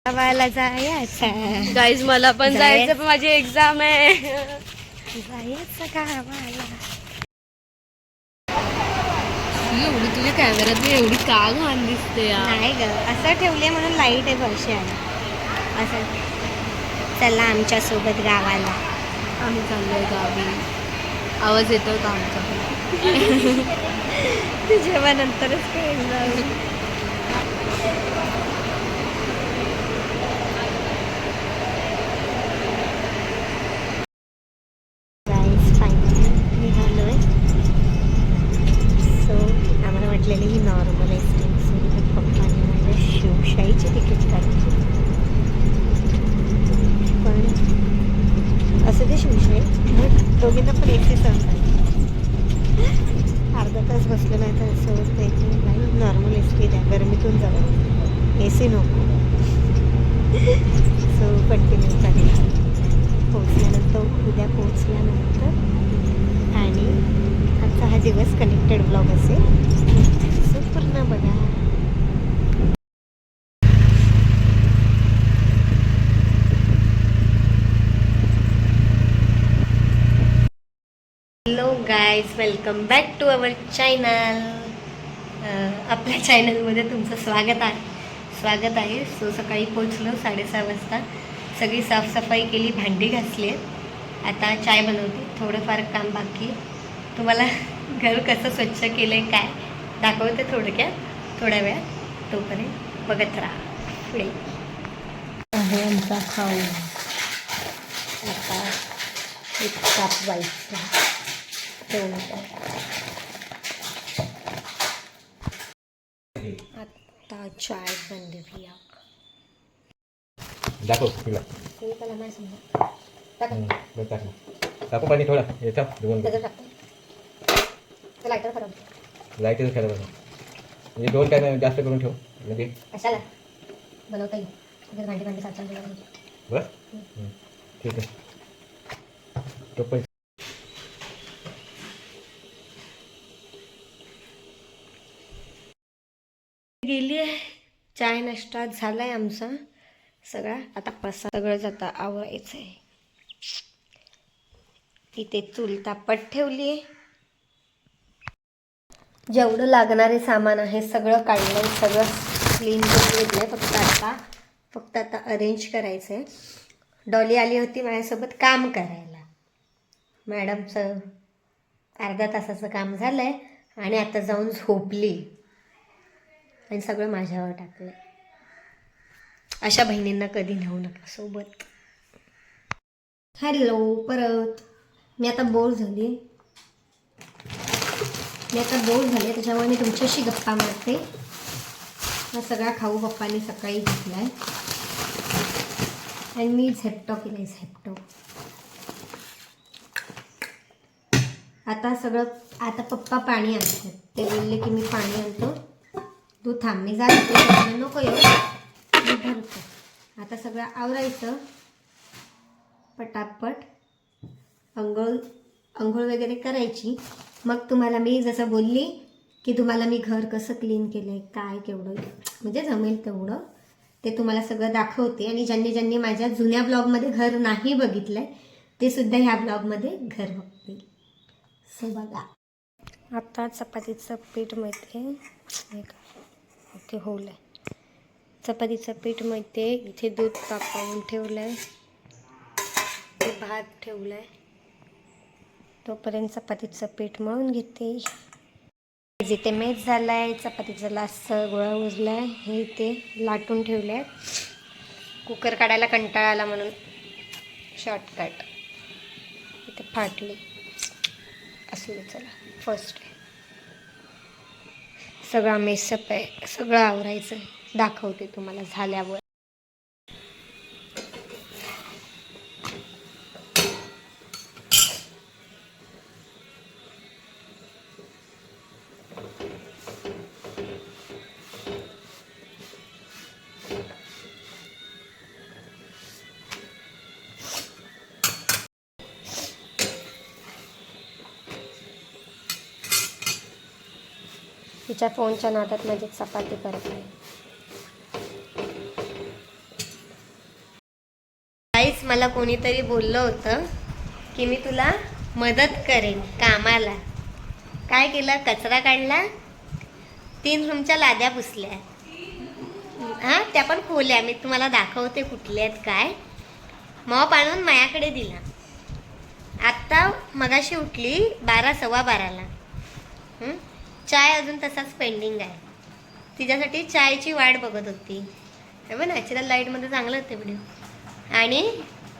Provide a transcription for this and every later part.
गावाला जायचं गाईज मला पण जायचं, पण माझी एक्झाम आहे. जायचं गावाला. एवढी तुझ्या कॅमेऱ्यात मी एवढी का घाण दिसते यार. नाही ग, असं ठेवले म्हणून लाईट आहे वर्षी आहे असं. चला आमच्या सोबत गावाला. आम्ही चाललोय गावी. आवाज येतोय का आमचा? जेव्हा नंतरच कळेल. ही नॉर्मल आहे. पप्पाने माझ्या शिवशाहीची तिकीट काढली, पण असं ते शिवशाही दोघींना पण एक सहन काढली. अर्धा तास बसलं नाही तर असं होत नाही की नाही नॉर्मल एस टी द्या, गरमीतून जावं, ए सी नको. सो कंटिन्यू चालेल. पोचल्यानंतर उद्या पोचल्यानंतर आणि आजचा हा दिवस कनेक्टेड ब्लॉग असेल. पूर्ण बघा. Hello guys, welcome back to our channel. आपल्या चॅनलमध्ये तुमचं स्वागत आहे. सो सकाळी पोचलो 6:30 वाजता. सगळी साफसफाई केली, भांडी घासली. आता चाय बनवते. थोडंफार काम बाकी. तुम्हाला घर कसं स्वच्छ केलं आहे काय दाखवते थोड्या वेळात. तोपर्यंत बघत राहा. पुढे आहे आमचा खाऊ. आता एक काप व्हायचा आता चाय बनवूया. दाखव तुला त्याला नाही समजा. टाकू पाणी थोडा येतं दोन लाईटर खराब. लाईटच खराब आहे म्हणजे 2 टाइम जास्त करून ठेव म्हणजे कशाला बनवता येईल. भांडी साचून बस ठीक आहे. तो पण गेली आहे. चाय नाश्ता झाला आहे आमचा सगळा. आता सगळं जाता आवरायचं आहे. इथे चूल तापत ठेवली आहे. जेवढं लागणारे सामान आहे सगळं काढलं, सगळं क्लीन करून घेतलं आहे. फक्त आता अरेंज करायचं आहे. डॉली आली होती माझ्यासोबत काम करायला. मॅडमचं अर्धा तासाचं काम झालं आहे आणि आता जाऊन झोपली आणि सगळं माझ्यावर टाकलं. अशा बहिणींना कधी नेऊ नका सोबत. हॅलो परत. मी आता बोर झाले त्याच्यामुळे मी तुमच्याशी गप्पा मारते. हा सगळा खाऊ पप्पांनी सकाळी घेतला आहे आणि मी झेप्टो केलं. आता पप्पा पाणी आणतात. ते बोलले की मी पाणी आणतो, तू थांब. मी जाते, नको येऊ, मी भरतो. आता सगळं आवरायचं पटापट. अंघोळ वगैरे करायची. मग तुम्हाला मी जसं बोलली की तुम्हाला मी घर कसं क्लीन केलं आहे, काय केवढं म्हणजे जमेल तेवढं ते तुम्हाला सगळं दाखवते. आणि ज्यांनी माझ्या जुन्या ब्लॉगमध्ये घर नाही बघितलं आहे ते सुद्धा ह्या ब्लॉगमध्ये घर बघतील. सो बघा. आता चपातीचं पीठ मिळते. ओके होलं आहे. चपातीचं पीठ मिळते. इथे दूध तापवून ठेवलं आहे, भात ठेवला आहे. तोपर्यंत चपातीचं पीठ मळून घेते. जिथे मेज झाला आहे, चपातीचा लास्टचा गोळा उजला आहे, हे इथे लाटून ठेवले आहे. कुकर काढायला कंटाळा आला म्हणून शॉर्टकट. इथे फाटली असलं. चला फर्स्ट सगळा मेसअप आहे, सगळं आवरायचं आहे. दाखवते तुम्हाला झाल्यावर. तिच्या फोनच्या नादात माझी चपाती करत आहे. गाईज मला कोणीतरी बोललं होतं की मी तुला मदत करेन कामाला. काय केलं? कचरा काढला, 3 रूमच्या लाद्या पुसल्या. हां, त्या पण खोल्या. मी तुम्हाला दाखवते कुठल्या आहेत काय. मॉप आणून माझ्याकडे दिला. आत्ता मगाशी उठली 12 सव्वा 12ला. चाय अजून तसाच पेंडिंग आहे. तिच्यासाठी चायची वाट बघत होती. तेव्हा नॅचरल लाईटमध्ये चांगलं होते व्हिडिओ. आणि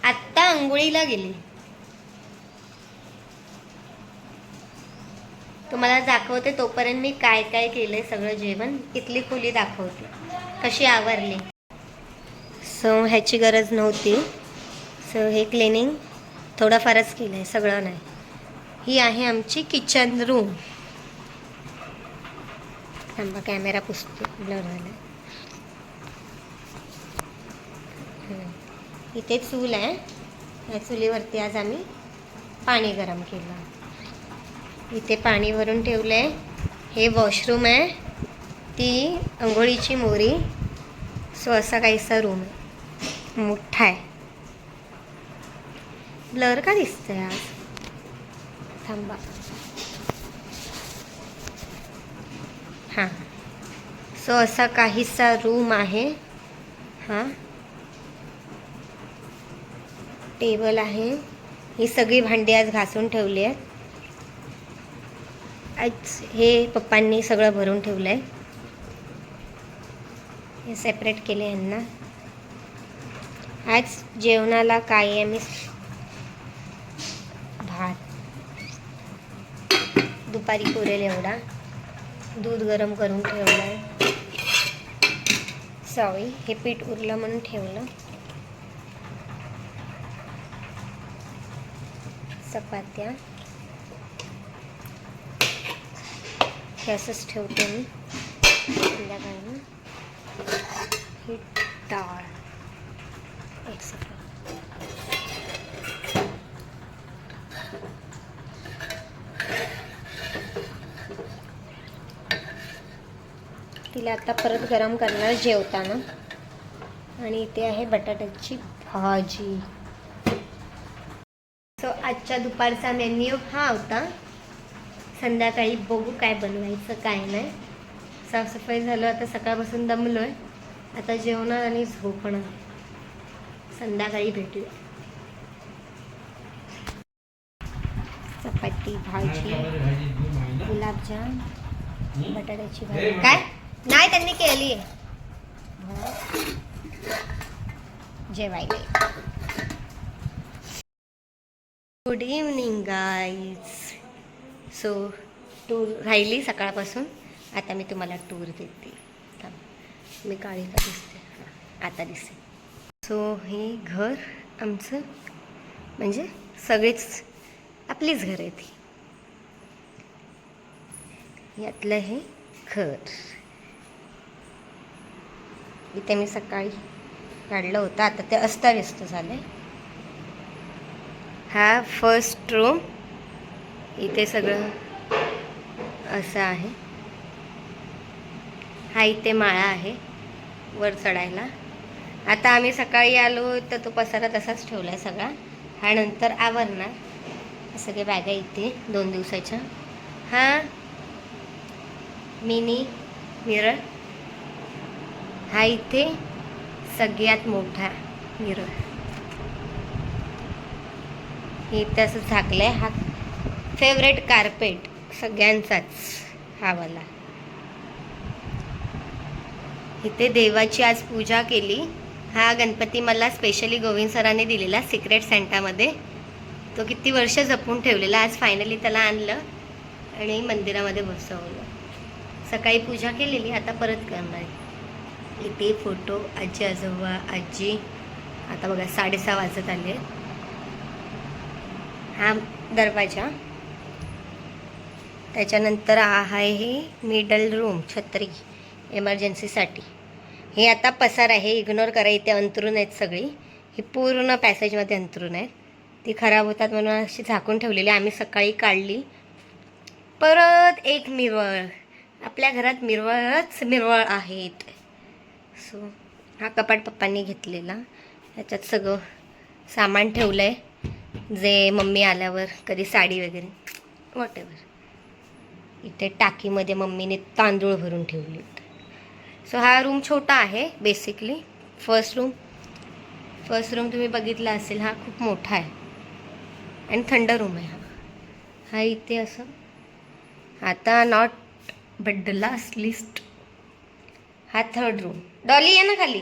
आत्ता अंघोळीला गेली. तुम्हाला दाखवते तोपर्यंत मी काय काय केलंय सगळं जेवण. इथली खोली दाखवते कशी आवरली. सो ह्याची गरज नव्हती. सो हे क्लिनिंग थोडंफारच केलं आहे, सगळं नाही. ही आहे आमची किचन रूम. थांबा कॅमेरा पुसतो, ब्लर झाला. इथे चूल आहे. या चुलीवरती आज आम्ही पाणी गरम केलं. इथे पाणी भरून ठेवलं आहे. हे वॉशरूम आहे, ती अंघोळीची मोरी. सो असा काहीसा रूम आहे, मोठा आहे. ब्लर का दिसतंय आज? थांबा. हां, सो असा काहीसा रूम आहे. हां, टेबल आहे. ही सगळी भांडी आज घासून ठेवली आहेत. आज हे पप्पांनी सगळं भरून ठेवलं आहे. हे सेपरेट केले यांना. आज जेवणाला काय आहे? मी भात, दुपारी पुरेल एवढा. दूध गरम करून ठेवलं आहे. सॉरी, हे पीठ उरलं म्हणून ठेवलं. चपात्या हे असंच ठेवते मी संध्याकाळी. ही डाळ, एक सेकंड. तिला आता परत गरम करणार जेवताना. आणि इथे आहे बटाट्याची भाजी. सो आजच्या दुपारचा मेन्यू हा होता. संध्याकाळी बघू काय बनवायचं काय नाही. साफसफाई झालं, आता सकाळपासून दमलो आहे. आता जेवणार आणि झोपणार. संध्याकाळी भेटूया. चपाती, भाजी, गुलाबजाम, बटाट्याची भाजी. काय नाही त्यांनी केली आहे. जेवायला. Good evening guys. So tour राहिली सकाळपासून. आता मी तुम्हाला टूर देते. मी काळी का दिसते? आता दिसते. सो हे घर आमचं, म्हणजे सगळेच आपलीच घर आहे ती. यातलं हे घर. इथे मी सकाळी काढलं होतं, आता ते अस्ताव्यस्त झालं. हा फर्स्ट रूम. इथे सगळं असं आहे. हा इथे माळा आहे वर चढायला. आता आम्ही सकाळी आलो तर तो पसारा तसाच ठेवला आहे सगळा. हा नंतर आवरणार. सगळे बॅगा इथे 2 दिवसाच्या. हा मिनी मिरर. हा इथे सगळ्यात मोठा मिरर. इथे असं झाकलं आहे. हा फेवरेट कार्पेट सगळ्यांचाच हा वाला. इथे देवाची आज पूजा केली. हा गणपती मला स्पेशली गोविंद सरांनी दिलेला सिक्रेट सेंटामध्ये. तो किती वर्ष जपून ठेवलेला. आज फायनली त्याला आणलं आणि मंदिरामध्ये बसवलं. सकाळी पूजा केलेली, आता परत करणार. इथे फोटो आजी आजोबा आजी. आता बघा 6:30 वाजत आले. हा दरवाजा. त्याच्यानंतर आहे हे मिडल रूम, छत्री एमर्जन्सीसाठी. हे आता पसार आहे, इग्नोर करा. इथे अंथरूण आहेत सगळी. ही पूर्ण पॅसेजमध्ये अंथरूण आहेत. ती खराब होतात म्हणून अशी झाकून ठेवलेली. आम्ही सकाळी काढली. परत एक मिरवळ. आपल्या घरात मिरवळच मिरवळ आहेत. सो हा कपाट पप्पांनी घेतलेला. ह्याच्यात सगळं सामान ठेवलं आहे जे मम्मी आल्यावर कधी साडी वगैरे वॉटेवर. इथे टाकीमध्ये मम्मीने तांदूळ भरून ठेवले. सो हा रूम छोटा आहे बेसिकली. फर्स्ट रूम तुम्ही बघितला असेल, हा खूप मोठा आहे आणि थंड रूम आहे. हा इथे असं आता not but the last list हा थर्ड रूम. डॉली आहे ना खाली.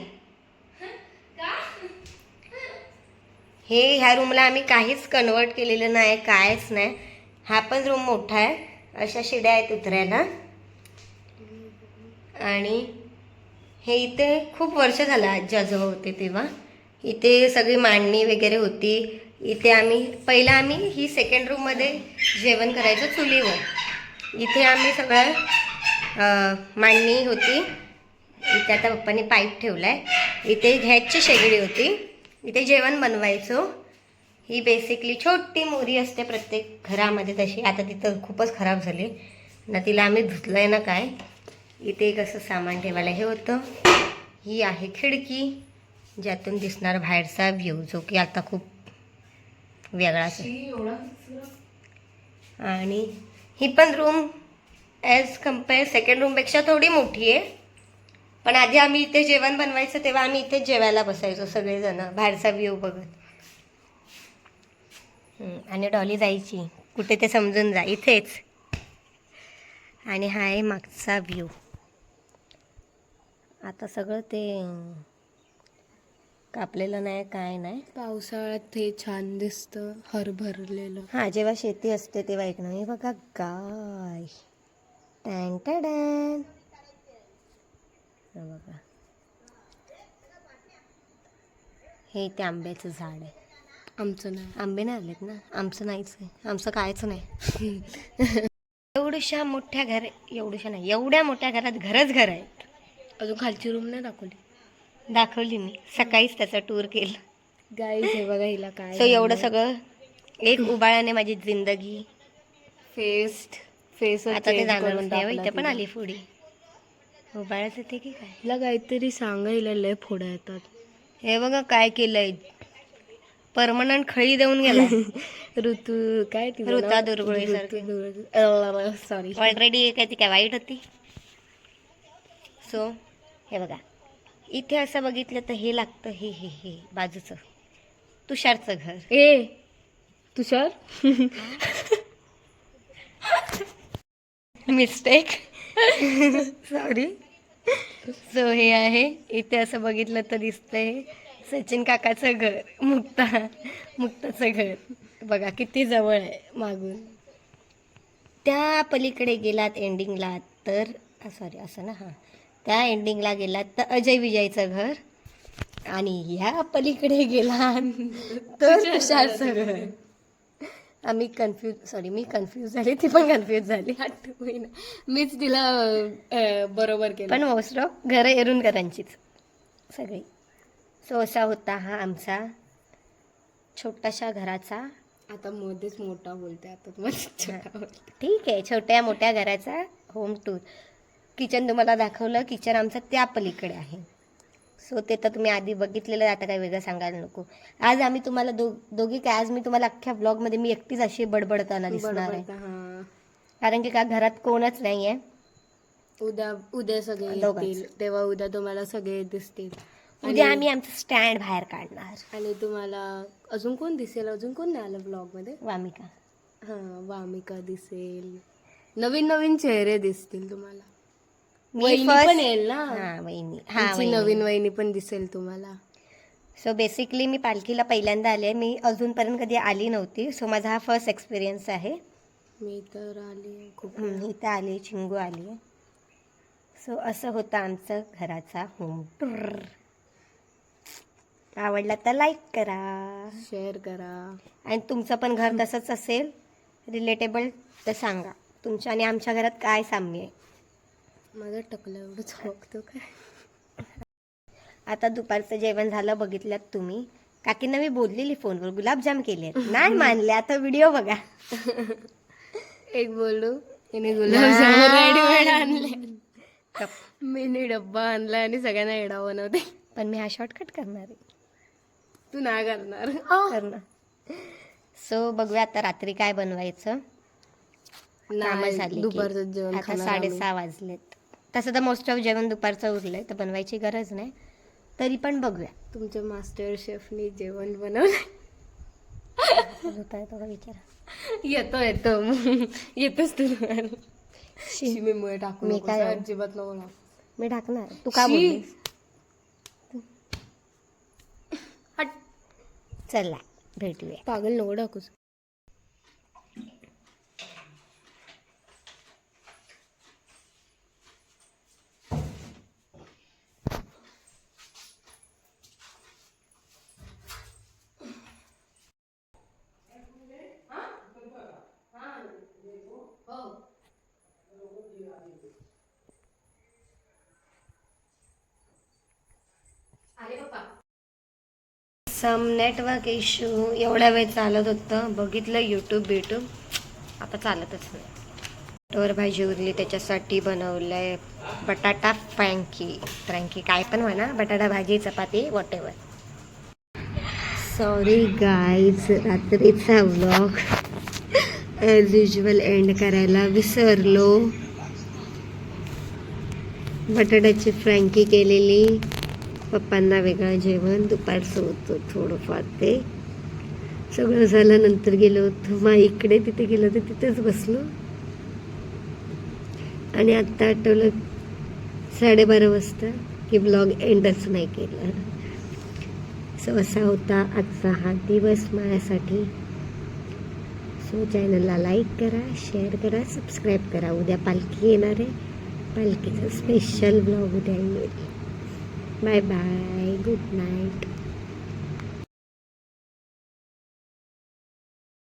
ह्या रूमला आम्ही काहीच कन्वर्ट केलेलं नाही, कायच नाही. हा पण रूम मोठा आहे, अशा शिड्या आहेत उतरायला. आणि हे इथे खूप वर्ष झालं आजी आजोबा होते तेव्हा इथे सगळी मांडणी वगैरे होती. इथे पहिला आम्ही ही सेकंड रूममध्ये जेवण करायचो चुलीवर. इथे आम्ही सगळं मांडणी होती. इथे आता पप्पांनी पाईप ठेवला आहे. इथे गॅसची शेगडी होती, इथे जेवण बनवायचो. ही बेसिकली छोटी मोरी असते प्रत्येक घरामध्ये तशी. आता तिथं खूपच खराब झाली ना, तिला आम्ही धुतलं आहे ना काय. इथे कसं सामान ठेवायला हे होतं. ही आहे खिडकी ज्यातून दिसणार बाहेरचा व्ह्यू, जो की आता खूप वेगळाच आहे. आणि ही पण रूम ॲज कम्पेअर सेकंड रूमपेक्षा थोडी मोठी आहे. पण आधी आम्ही इथे जेवण बनवायचं तेव्हा आम्ही इथेच जेवायला बसायचो सगळेजण बाहेरचा व्ह्यू बघत. आणि डॉली जायची कुठे ते समजून जा, इथेच. आणि हा आहे मागचा व्ह्यू. आता सगळं ते कापलेलं नाही, काय नाही. पावसाळ्यात हे छान दिसतं हरभरलेलं. हां, जेव्हा शेती असते तेव्हा एक नाही. बघा गाय टॅन टॅन. बघा हे इथे आंब्याचं झाड आहे. आमचं नाही. आंबे नाही आलेत ना, आमचं नाहीच आहे, आमचं कायच नाही. एवढ्या मोठ्या घरात घर आहेत. अजून खालची रूम नाही दाखवली मी सकाळीच, त्याचा टूर केला. गाईज हे बघा हिला काय. सो एवढं सगळं एक उबाळ्याने माझी जिंदगी फेस आता ते जाणार म्हणते. इथे पण आली फोडी. उबाळ्याचं ते की काय, हिला काहीतरी सांगा, हिला लय फोड्या येतात. हे बघा काय केलंय, परमनंट खळी देऊन गेलाय. ऋतू काय ऋता दुर्गुळे सॉरी. ऑलरेडी काय ती काय वाईट होती. सो हे बघा इथे असं बघितलं तर हे लागतं हे बाजूचं तुषारचं घर. तुषार मिस्टेक सॉरी. सो हे आहे इथे असं बघितलं तर दिसतंय सचिन काकाचं घर, मुक्ताचं घर. बघा किती जवळ आहे मागून. त्या पलीकडे गेलात एंडिंगला तर सॉरी असं ना, हां त्या एंडिंगला गेलात तर अजय विजयचं घर. आणि ह्या पलीकडे गेलात तर तुषारचं घर. मी कन्फ्यूज झाली, ती पण कन्फ्यूज झाली. मीच तिला बरोबर केलं. पण मोस्ट ऑफ घरं एरुणकरांचीच सगळी. सो असा होता हा आमचा छोटाशा घराचा. आता मध्येच मोठा बोलते, आता तुम्हाला ठीक आहे, छोट्या मोठ्या घराचा होम टूर. किचन तुम्हाला दाखवलं. किचन आमचं त्या पलीकडे आहे. सो ते तर तुम्ही आधी बघितलेलं, आता काय वेगळं सांगायला नको. आज आम्ही तुम्हाला दोघी काय, आज मी तुम्हाला अख्ख्या ब्लॉगमध्ये मी एकटीच अशी बडबडताना दिसणार आहे. कारण की का घरात कोणच नाही आहे. उद्या सगळे येतील, तेव्हा उद्या तुम्हाला सगळे दिसतील. उद्या आम्ही आमचं स्टँड बाहेर काढणार. आणि तुम्हाला अजून कोण दिसेल, अजून कोण नाही आलं ब्लॉगमध्ये. वामिका. हां, वामिका दिसेल. नवीन चेहरे दिसतील तुम्हाला. वहिनी पण येईल ना. हां वहिनी, नवीन वहिनी पण दिसेल तुम्हाला. सो बेसिकली मी पालखीला पहिल्यांदा आले. मी अजूनपर्यंत कधी आली नव्हती. सो माझा हा फर्स्ट एक्सपिरियन्स आहे. मी तर आली खूप. इथं आली, चिंगू आली. सो असं होतं आमचं घराचा होम टूर. आवडला तर लाईक करा, शेअर करा. आणि तुमचं पण घर तसंच असेल रिलेटेबल तर सांगा. तुमच्या आणि आमच्या घरात काय साम्य आहे. माझं टकलं एवढं चमकतो काय. आता दुपारचं जेवण झालं, बघितल्यात तुम्ही. काकींना मी बोललेली फोनवर गुलाबजाम केले, नाही मानले. आता व्हिडिओ बघा. एक बोलू, तिने गुलाबजाम रेडीमेड आणले, मिनी डब्बा आणलाय आणि सगळ्यांना एडा बनवते. पण मी हा शॉर्टकट करणार आहे. तू नाही करणार. करणार. सो बघूया आता रात्री काय बनवायचं. कामं नाही, झाली की. दुपारचं जेवण आता खाणार आम्ही. 6:30 वाजलेत. तसं तर मोस्ट ऑफ जेवण दुपारचं उरलंय तर बनवायची गरज नाही, तरी पण बघूया. तुमच्या मास्टर शेफनी जेवण बनवलं. होता येतो का विचारा. येतो येतोच तू. शिमीमुळे टाकू मी नको, काय हो? अजिबात नको ना. मी टाकणार. तू का शी. बोललीस? हट. चला भेटूया. पागल नको टाकूस. सम नेटवर्क इश्यू एवढ्या वेळ चालत होतं, बघितलं यूट्यूब आता चालतच नाही. वर भाजी उरली त्याच्यासाठी बनवलंय बटाटा फ्रँकी काय पण म्हणा, बटाटा भाजी चपाती वॉटेवर. सॉरी गाईज, रात्रीचा व्लॉग ॲज युजल एंड करायला विसरलो. बटाट्याची फ्रँकी केलेली, पप्पांना वेगळं जेवण, दुपारचं होतं थोडंफार. ते सगळं झालं, नंतर गेलो होतो माईकडे, तिथे गेलो तर तिथेच बसलो. आणि आत्ता आठवलं 12:30 वाजता की ब्लॉग एंडच नाही केला. सो असा होता आजचा हा दिवस माझ्यासाठी. सो चॅनलला लाईक करा, शेअर करा, सबस्क्राईब करा. उद्या पालखी येणार आहे, पालखीचा स्पेशल ब्लॉग उद्या येईल. Bye bye, good night.